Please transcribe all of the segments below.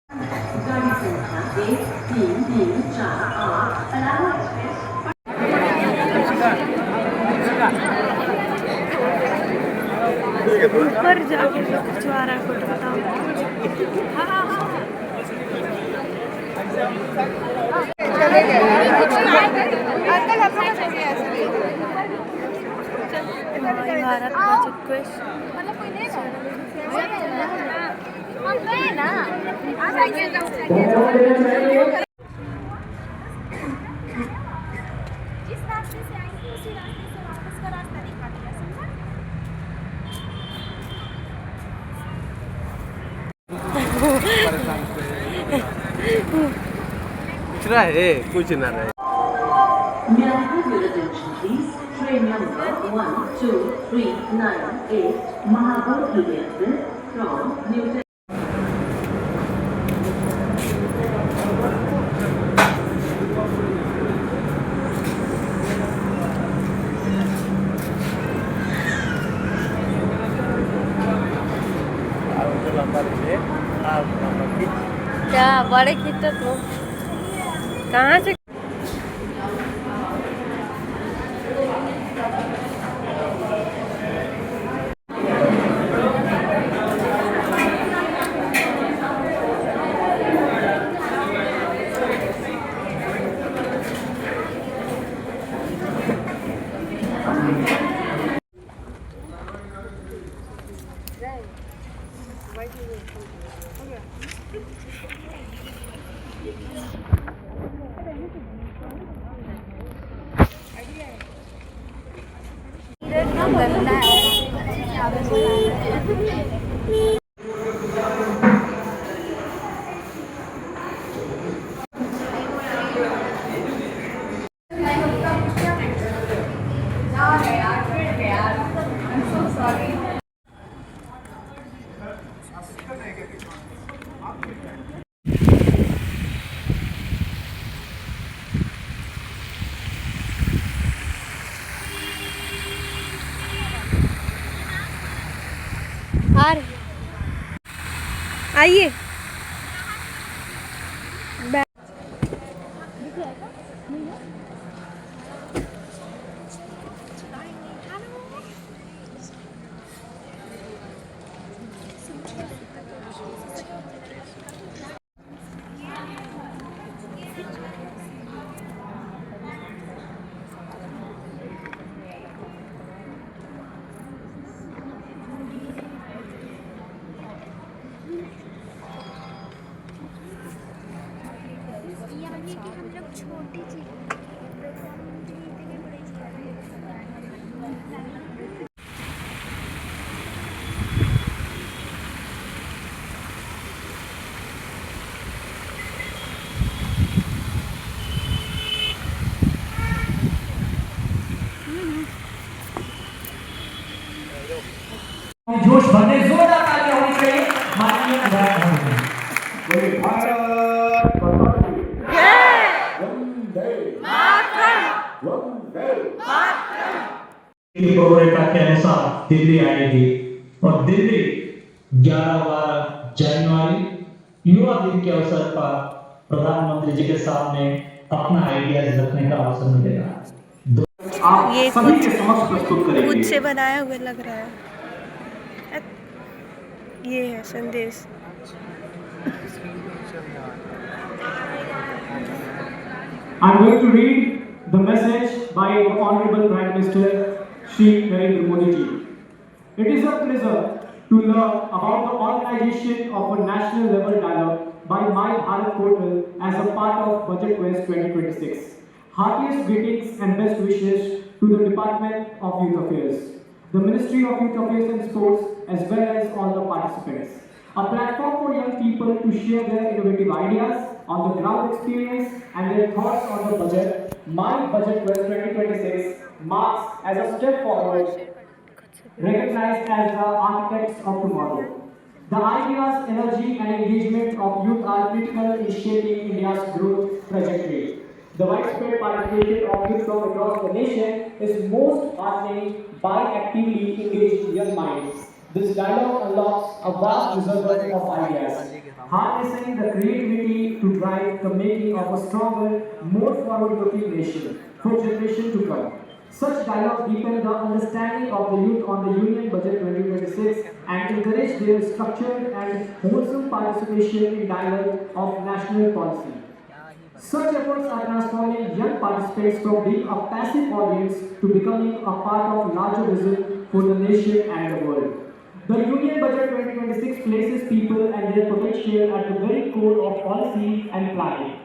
गाड़ी संख्या 13348 अलावा एक्सप्रेस ऊपर जाके खिंचवा रहा है फोटो बताओ। भारत बचत क्वेश्चन जिस रास्ते से आएंगे उसी रास्ते से वापस का रास्ता दिखा दिया, समझा? कुछ रहा है कुछ ना रहे। May I have your attention, please? Train number 12398 Mahabodhi Express from New Delhi. क्या बड़े खींचो तो कहाँ से आ रही है? आइए यानी कि हम लोग छोटी चीज प्रधानमंत्री इतने बड़े जोश भरने जोरदार तालियां होनी चाहिए माननीय प्रधानमंत्री। भारत माता की जय, वंदे मातरम, वंदे मातरम। रूपरेखा के अनुसार दिल्ली आएगी और दिल्ली 11-12 जनवरी युवा दिन के अवसर पर प्रधानमंत्री जी के सामने अपना आइडियाज रखने का अवसर मिलेगा। आप ये सभी के समक्ष प्रस्तुत करेंगे। खुद से बनाया हुआ लग रहा है। ये है संदेश। I'm going to read the message by the Honorable Prime Minister Shri Narendra Modi ji. It is a pleasure to learn about the organization of a national level dialogue by My Bharat portal as a part of Budget Quest 2026. Heartiest greetings and best wishes to the Department of Youth Affairs, the Ministry of Youth Affairs and Sports, as well as all the participants. A platform for young people to share their innovative ideas, on the ground experience and their thoughts on the budget. My Budget Quest 2026 marks as a step forward, recognized as the architects of tomorrow. The ideas, energy and engagement of youth are critical in shaping India's growth trajectory. The widespread participation of youth from across the nation is most heartening by actively engaged young minds. This dialogue unlocks a vast reservoir of ideas, harnessing the creativity to drive the making of a stronger, more forward-looking nation for generations to come. Such dialogue deepen the understanding of the youth on the Union Budget 2026 and encourage their structured and wholesome participation in dialogue of national policy. Such efforts are transforming young participants from being a passive audience to becoming a part of larger vision for the nation and the world. The Union Budget 2026 places people and their potential at the very core of policy and planning.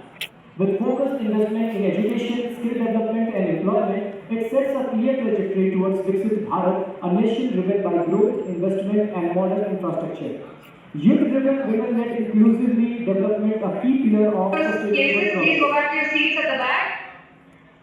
With focused investment in education, skill development and employment, it sets a clear trajectory towards Viksit Bharat, a nation driven by growth, investment and modern infrastructure. Youth-driven, women-led inclusively development a key pillar of sustainable growth. Please go back to your seats at the back.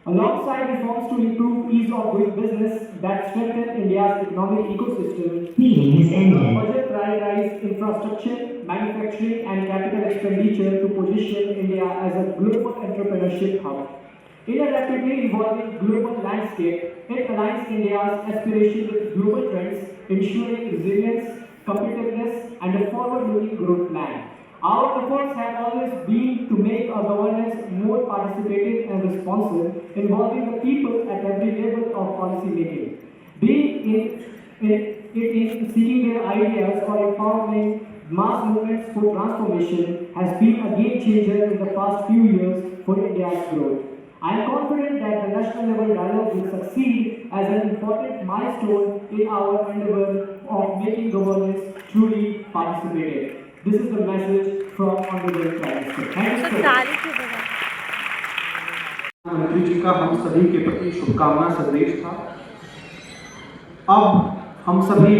Alongside reforms to improve ease of doing business that strengthen India's economic ecosystem, Meeting is the ended. budget prioritized infrastructure, manufacturing and capital expenditure to position India as a global entrepreneurship hub. In a rapidly evolving global landscape, it aligns India's aspiration with global trends, ensuring resilience, competitiveness and a forward-looking growth plan. Our efforts have always been to make our governance more participative and responsive, involving the people at every level of policy making. Being in seeking their ideas or empowering mass movements for transformation has been a game changer in the past few years for India's growth. I am confident that the national level dialogue will succeed as an important milestone in our endeavor of making governance truly participative. This is the message from Honorable Prime Minister. Thank you, तो sir. ताली क्यों बजा? प्रधानमंत्री जी का हम सभी के प्रति शुभकामना संदेश था। अब हम सभी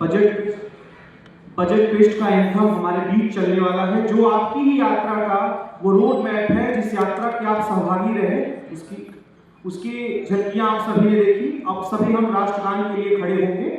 बजट फेस्ट का एंथम हमारे बीच चलने वाला है, जो आपकी ही यात्रा का वो रोड मैप है, जिस यात्रा के आप सहभागी रहे, उसकी झलकियां आप सभी ने देखी। अब सभी हम राष्ट्रगान के लिए खड़े होंगे।